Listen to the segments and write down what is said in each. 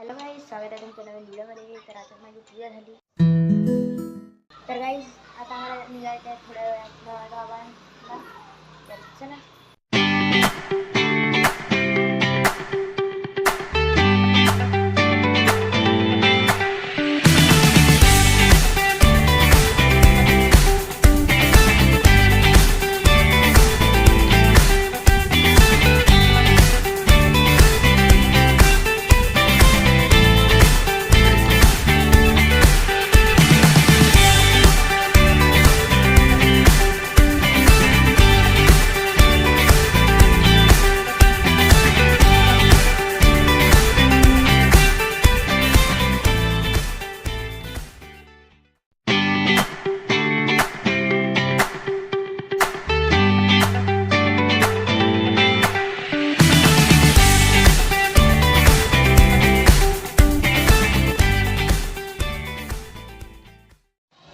Hello guys, स्वागत आहे तुमच्या नवीन व्हिडिओमध्ये. तर आता माझी पूजा झाली. तर गाईज आता आम्हाला निघायचं आहे थोड्या वेळात गावाला. तर चला.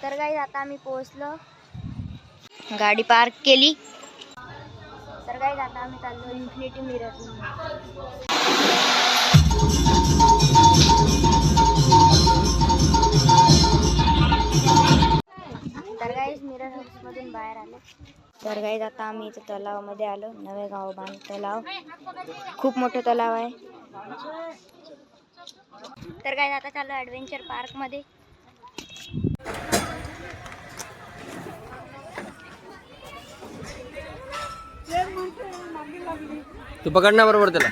तर गाईज आता आम्ही पोहोचलो, गाडी पार्क केली. तर गाईज आता आम्ही चाललो इन्फिनिटी मिरर. तर गाईज मिरर हाऊस मधून बाहेर आलो. तर गाईज आता आम्ही इथं तलावामध्ये आलो. नवेगाव बांध तलाव, खूप मोठं तलाव आहे. तर गाईज आता चाललो ॲडव्हेंचर पार्क मध्ये. तू पकडना बरोबर त्याला.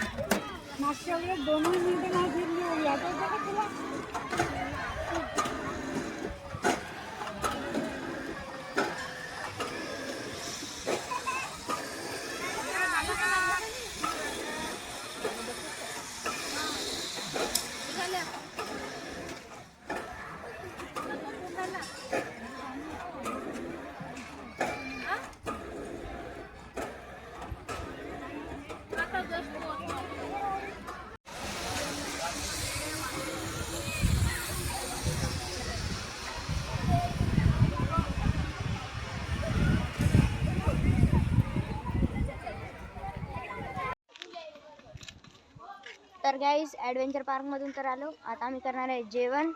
तर गाईज ॲडव्हेंचर पार्कमधून तर आलो. आता आम्ही करणार आहे जेवण.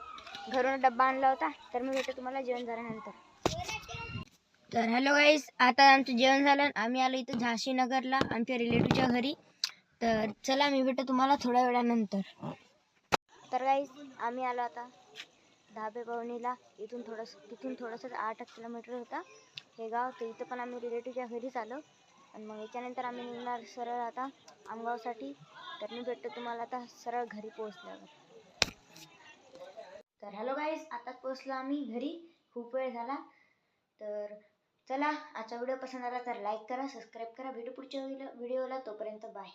घरून डब्बा आणला होता, तर मी भेटतो तुम्हाला जेवण झाल्यानंतर. तर हॅलो गाईज, आता आमचं जेवण झालं. आम्ही आलो इथं झाशीनगरला आमच्या रिलेटिव्हच्या घरी. तर चला, मी भेटतो तुम्हाला थोड्या वेळानंतर. तर गाईज आम्ही आलो आता धाबे भवनीला. तिथून थोडंसं 8 किलोमीटर होता हे गाव. तर इथं पण आम्ही रिलेटिव्हच्या घरीच आलो. आणि मग याच्यानंतर आम्ही निघणार सरळ आता आमगावसाठी. तर मी भेटतो तुम्हाला आता सरळ घरी पोहोचल्यावर. तर हॅलो गाईज, आताच पोहोचलो आम्ही घरी. खूप वेळ झाला. तर चला, आजचा व्हिडिओ पसंत आला तर लाईक करा, सबस्क्राईब करा. भेटू पुढच्या व्हिडिओला. तोपर्यंत बाय.